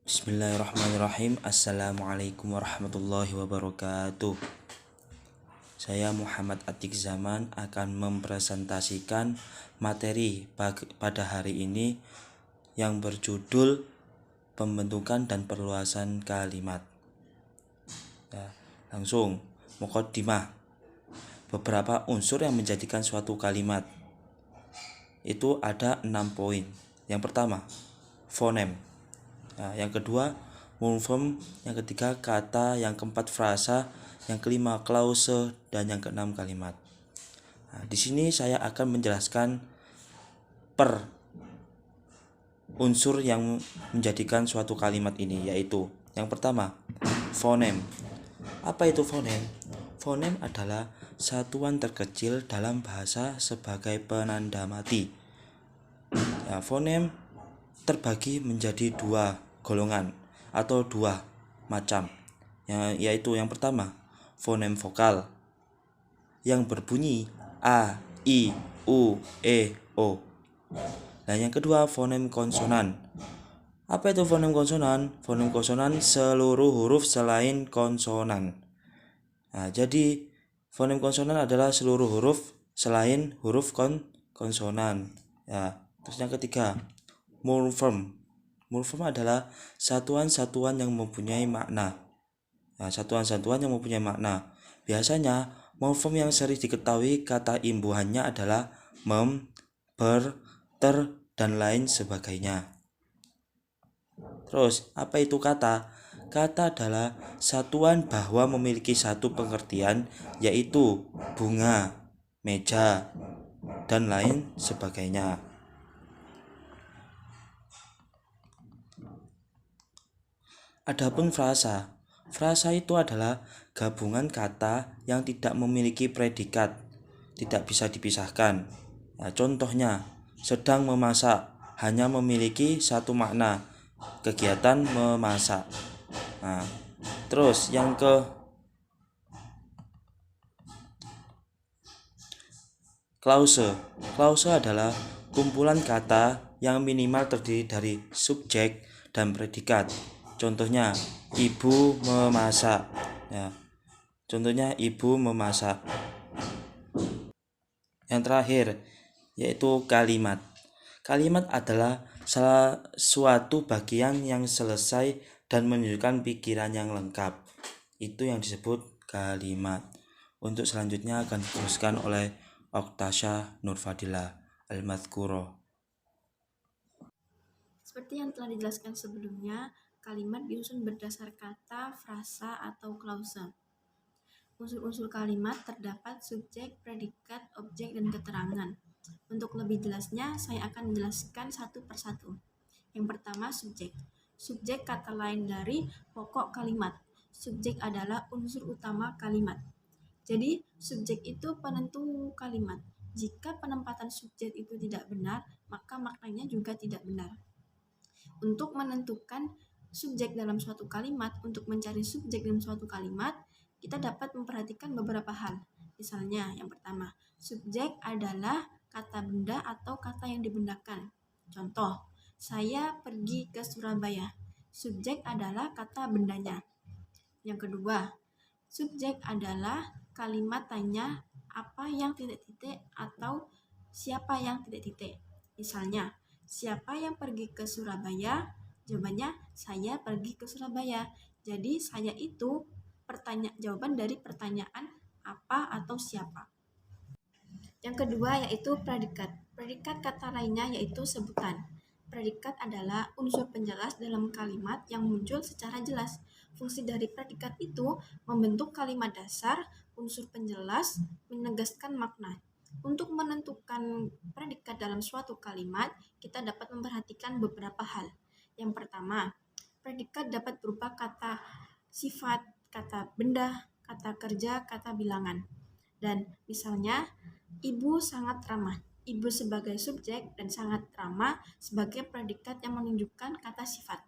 Bismillahirrahmanirrahim. Assalamualaikum warahmatullahi wabarakatuh. Saya Muhammad Atik Zaman akan mempresentasikan materi pada hari ini yang berjudul pembentukan dan perluasan kalimat. Langsung muqaddimah. Beberapa unsur yang menjadikan suatu kalimat itu ada 6 poin. Yang pertama, fonem. Yang kedua, morfem. Yang ketiga, kata. Yang keempat, frasa. Yang kelima, klause. Dan yang keenam, kalimat. Di sini saya akan menjelaskan per unsur yang menjadikan suatu kalimat ini, yaitu yang pertama, fonem. Apa itu fonem? Fonem adalah satuan terkecil dalam bahasa sebagai penanda mati. Fonem terbagi menjadi 2 golongan atau 2 macam, yaitu yang pertama, fonem vokal yang berbunyi a, i, u, e, o. Dan yang kedua, fonem konsonan. Apa itu fonem konsonan? Fonem konsonan seluruh huruf selain konsonan. Jadi fonem konsonan adalah seluruh huruf selain huruf konsonan. Terus yang ketiga, morfem. Morfem adalah satuan-satuan yang mempunyai makna. Satuan-satuan yang mempunyai makna. Biasanya morfem yang sering diketahui kata imbuhannya adalah mem, ber, ter, dan lain sebagainya. Terus, apa itu kata? Kata adalah satuan bahwa memiliki satu pengertian, yaitu bunga, meja, dan lain sebagainya. Adapun frasa. Frasa itu adalah gabungan kata yang tidak memiliki predikat, tidak bisa dipisahkan. Contohnya, sedang memasak hanya memiliki satu makna, kegiatan memasak. Terus yang ke klause. Klause adalah kumpulan kata yang minimal terdiri dari subjek dan predikat. Contohnya, ibu memasak. Contohnya, ibu memasak. Yang terakhir, yaitu kalimat. Kalimat adalah salah suatu bagian yang selesai dan menunjukkan pikiran yang lengkap. Itu yang disebut kalimat. Untuk selanjutnya akan diteruskan oleh Oktasha Nurfadila Al-Madhkuro. Seperti yang telah dijelaskan sebelumnya, kalimat disusun berdasar kata, frasa, atau klause. Unsur-unsur kalimat terdapat subjek, predikat, objek, dan keterangan. Untuk lebih jelasnya, saya akan menjelaskan satu persatu. Yang pertama, subjek. Subjek kata lain dari pokok kalimat. Subjek adalah unsur utama kalimat. Jadi, subjek itu penentu kalimat. Jika penempatan subjek itu tidak benar, maka maknanya juga tidak benar. Untuk menentukan subjek dalam suatu kalimat, untuk mencari subjek dalam suatu kalimat, kita dapat memperhatikan beberapa hal. Misalnya, yang pertama, subjek adalah kata benda atau kata yang dibendakan. Contoh, saya pergi ke Surabaya. Subjek adalah kata bendanya. Yang kedua, subjek adalah kalimat tanya apa yang titik-titik atau siapa yang titik-titik. Misalnya, siapa yang pergi ke Surabaya? Jawabannya, saya pergi ke Surabaya. Jadi, saya itu jawaban dari pertanyaan apa atau siapa. Yang kedua yaitu predikat. Predikat kata lainnya yaitu sebutan. Predikat adalah unsur penjelas dalam kalimat yang muncul secara jelas. Fungsi dari predikat itu membentuk kalimat dasar, unsur penjelas, menegaskan makna. Untuk menentukan predikat dalam suatu kalimat, kita dapat memperhatikan beberapa hal. Yang pertama, predikat dapat berupa kata sifat, kata benda, kata kerja, kata bilangan. Dan misalnya, ibu sangat ramah. Ibu sebagai subjek dan sangat ramah sebagai predikat yang menunjukkan kata sifat.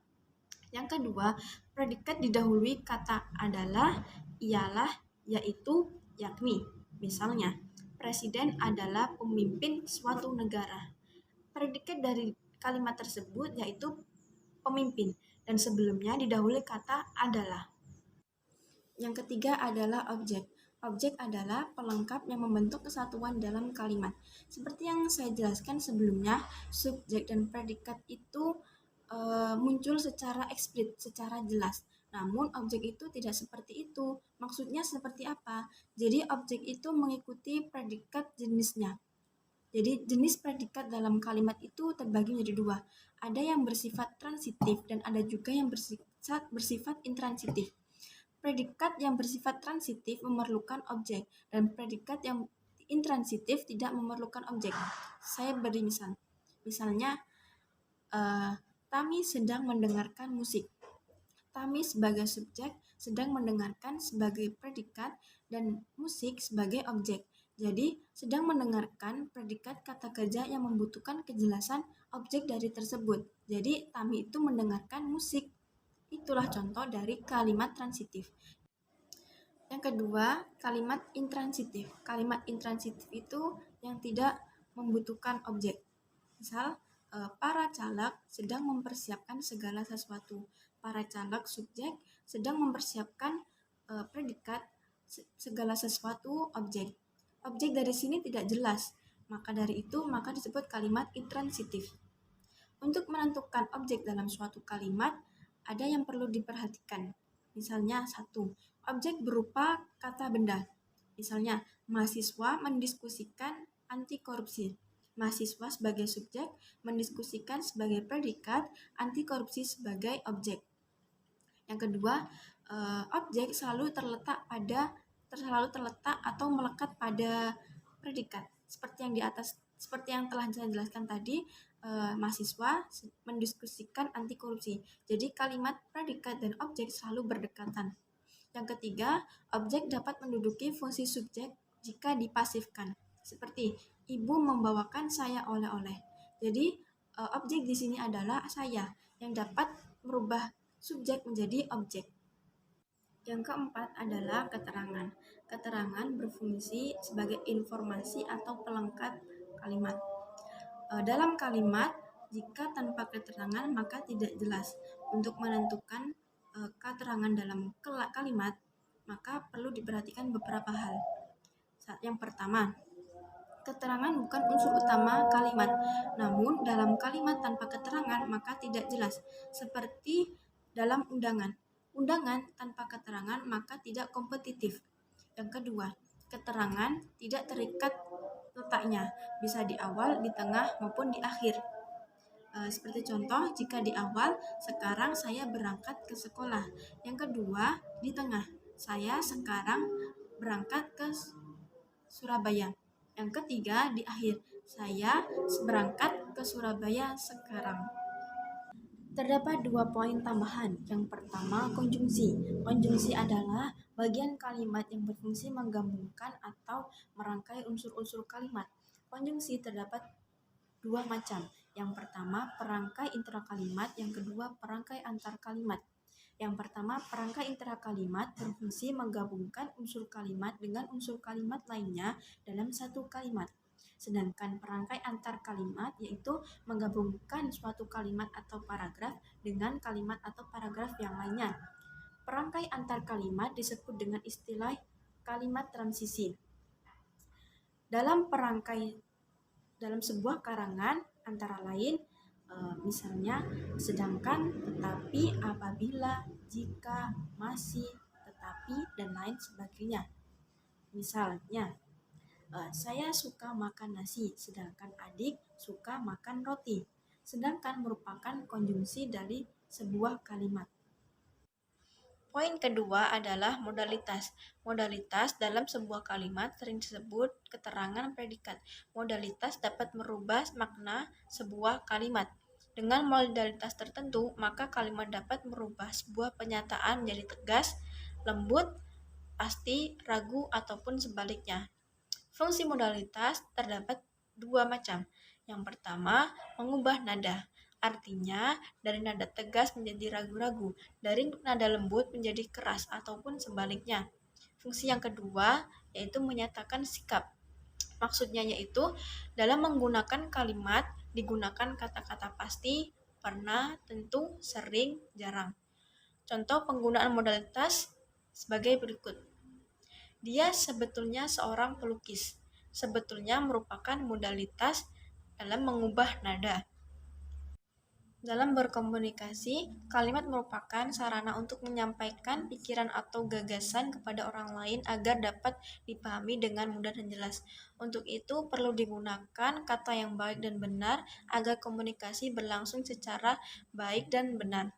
Yang kedua, predikat didahului kata adalah, ialah, yaitu, yakni. Misalnya, presiden adalah pemimpin suatu negara. Predikat dari kalimat tersebut yaitu pemimpin. dan sebelumnya didahului kata adalah. Yang ketiga adalah objek. Objek adalah pelengkap yang membentuk kesatuan dalam kalimat. Seperti yang saya jelaskan sebelumnya, subjek dan predikat itu muncul secara eksplisit, secara jelas. Namun objek itu tidak seperti itu. Maksudnya seperti apa? Jadi objek itu mengikuti predikat jenisnya. Jadi jenis predikat dalam kalimat itu terbagi menjadi dua. Ada yang bersifat transitif dan ada juga yang bersifat intransitif. Predikat yang bersifat transitif memerlukan objek dan predikat yang intransitif tidak memerlukan objek. Saya beri misal. Misalnya, Tami sedang mendengarkan musik. Tami sebagai subjek sedang mendengarkan sebagai predikat dan musik sebagai objek. Jadi, sedang mendengarkan predikat kata kerja yang membutuhkan kejelasan objek dari tersebut. Jadi, Tami itu mendengarkan musik. Itulah contoh dari kalimat transitif. Yang kedua, kalimat intransitif. Kalimat intransitif itu yang tidak membutuhkan objek. Misal, para caleg sedang mempersiapkan segala sesuatu. Para caleg subjek sedang mempersiapkan predikat segala sesuatu objek. Objek dari sini tidak jelas. Maka dari itu, maka disebut kalimat intransitif. Untuk menentukan objek dalam suatu kalimat, ada yang perlu diperhatikan. Misalnya, 1. Objek berupa kata benda. Misalnya, mahasiswa mendiskusikan anti korupsi. Mahasiswa sebagai subjek mendiskusikan sebagai predikat, anti korupsi sebagai objek. Yang kedua, objek selalu terletak atau melekat pada predikat. Seperti yang telah saya jelaskan tadi, mahasiswa mendiskusikan anti korupsi. Jadi kalimat predikat dan objek selalu berdekatan. Yang ketiga, objek dapat menduduki fungsi subjek jika dipasifkan. Seperti ibu membawakan saya oleh-oleh. Jadi objek di sini adalah saya yang dapat merubah subjek menjadi objek. Yang keempat adalah keterangan. Keterangan berfungsi sebagai informasi atau pelengkap kalimat. Dalam kalimat, jika tanpa keterangan maka tidak jelas. Untuk menentukan keterangan dalam kalimat, maka perlu diperhatikan beberapa hal. Yang pertama, keterangan bukan unsur utama kalimat. Namun, dalam kalimat tanpa keterangan maka tidak jelas. Seperti dalam undangan. Undangan tanpa keterangan maka tidak kompetitif. Yang kedua, keterangan tidak terikat letaknya, bisa di awal, di tengah, maupun di akhir. Seperti contoh, jika di awal, sekarang saya berangkat ke sekolah. Yang kedua, di tengah, saya sekarang berangkat ke Surabaya. Yang ketiga, di akhir, saya berangkat ke Surabaya sekarang. Terdapat 2 poin tambahan. Yang pertama, konjungsi. Konjungsi adalah bagian kalimat yang berfungsi menggabungkan atau merangkai unsur-unsur kalimat. Konjungsi terdapat 2 macam. Yang pertama, perangkai intrakalimat. Yang kedua, perangkai antar kalimat. Yang pertama, perangkai intrakalimat berfungsi menggabungkan unsur kalimat dengan unsur kalimat lainnya dalam satu kalimat. Sedangkan perangkai antar kalimat yaitu menggabungkan suatu kalimat atau paragraf dengan kalimat atau paragraf yang lainnya. Perangkai antar kalimat disebut dengan istilah kalimat transisi. Dalam sebuah karangan antara lain, misalnya sedangkan, tetapi, apabila, jika, masih, tetapi, dan lain sebagainya. Misalnya, saya suka makan nasi, sedangkan adik suka makan roti. Sedangkan merupakan konjungsi dari sebuah kalimat. Poin kedua adalah modalitas. Modalitas dalam sebuah kalimat sering disebut keterangan predikat. Modalitas dapat merubah makna sebuah kalimat. Dengan modalitas tertentu, maka kalimat dapat merubah sebuah pernyataan menjadi tegas, lembut, pasti, ragu, ataupun sebaliknya. Fungsi modalitas terdapat 2 macam. Yang pertama, mengubah nada. Artinya, dari nada tegas menjadi ragu-ragu, dari nada lembut menjadi keras, ataupun sebaliknya. Fungsi yang kedua, yaitu menyatakan sikap. Maksudnya yaitu, dalam menggunakan kalimat, digunakan kata-kata pasti, pernah, tentu, sering, jarang. Contoh penggunaan modalitas sebagai berikut. Dia sebetulnya seorang pelukis. Sebetulnya merupakan modalitas dalam mengubah nada. Dalam berkomunikasi, kalimat merupakan sarana untuk menyampaikan pikiran atau gagasan kepada orang lain agar dapat dipahami dengan mudah dan jelas. Untuk itu, perlu digunakan kata yang baik dan benar agar komunikasi berlangsung secara baik dan benar.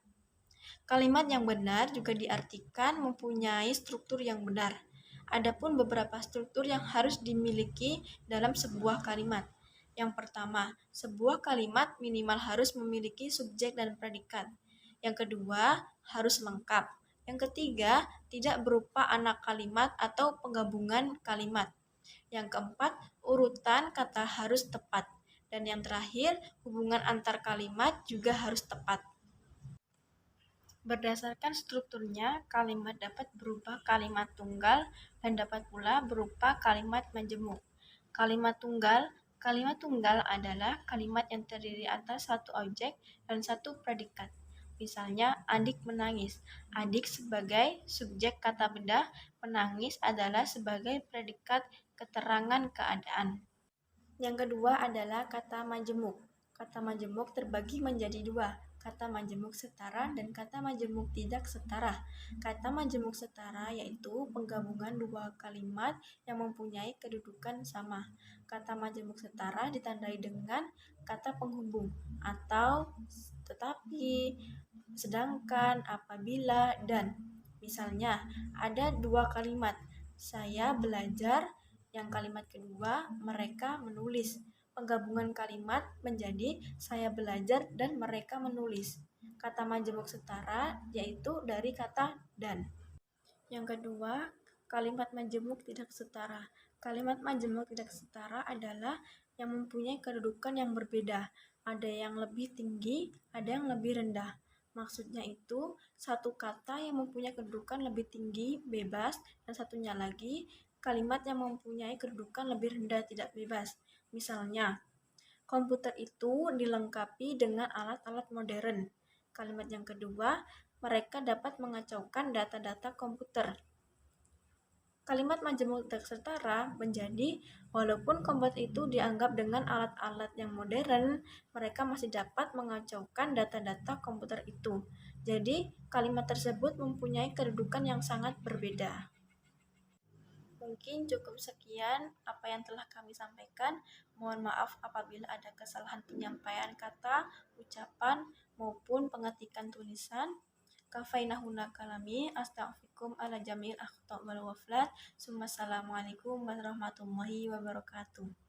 Kalimat yang benar juga diartikan mempunyai struktur yang benar. Adapun beberapa struktur yang harus dimiliki dalam sebuah kalimat. Yang pertama, sebuah kalimat minimal harus memiliki subjek dan predikat. Yang kedua, harus lengkap. Yang ketiga, tidak berupa anak kalimat atau penggabungan kalimat. Yang keempat, urutan kata harus tepat. Dan yang terakhir, hubungan antar kalimat juga harus tepat. Berdasarkan strukturnya, kalimat dapat berupa kalimat tunggal dan dapat pula berupa kalimat majemuk. Kalimat tunggal adalah kalimat yang terdiri atas satu objek dan satu predikat. Misalnya, adik menangis. Adik sebagai subjek kata benda, menangis adalah sebagai predikat keterangan keadaan. Yang kedua adalah kata majemuk. Kata majemuk terbagi menjadi dua, kata majemuk setara dan kata majemuk tidak setara. Kata majemuk setara yaitu penggabungan dua kalimat yang mempunyai kedudukan sama. Kata majemuk setara ditandai dengan kata penghubung atau tetapi, sedangkan, apabila, dan. Misalnya, ada dua kalimat, saya belajar, yang kalimat kedua, mereka menulis. Penggabungan kalimat menjadi saya belajar dan mereka menulis. Kata majemuk setara yaitu dari kata dan. Yang kedua, kalimat majemuk tidak setara. Kalimat majemuk tidak setara adalah yang mempunyai kedudukan yang berbeda. Ada yang lebih tinggi, ada yang lebih rendah. Maksudnya itu, satu kata yang mempunyai kedudukan lebih tinggi, bebas, dan satunya lagi, kalimat yang mempunyai kedudukan lebih rendah, tidak bebas. Misalnya, komputer itu dilengkapi dengan alat-alat modern. Kalimat yang kedua, mereka dapat mengacaukan data-data komputer. Kalimat majemuk tidak setara menjadi walaupun komputer itu dianggap dengan alat-alat yang modern, mereka masih dapat mengacaukan data-data komputer itu. Jadi, kalimat tersebut mempunyai kedudukan yang sangat berbeda. Mungkin cukup sekian apa yang telah kami sampaikan. Mohon maaf apabila ada kesalahan penyampaian kata, ucapan, maupun pengetikan tulisan. Kafainahuna kalami, astaghfirukum ala jamil akhta wal waflat. Assalamualaikum warahmatullahi wabarakatuh.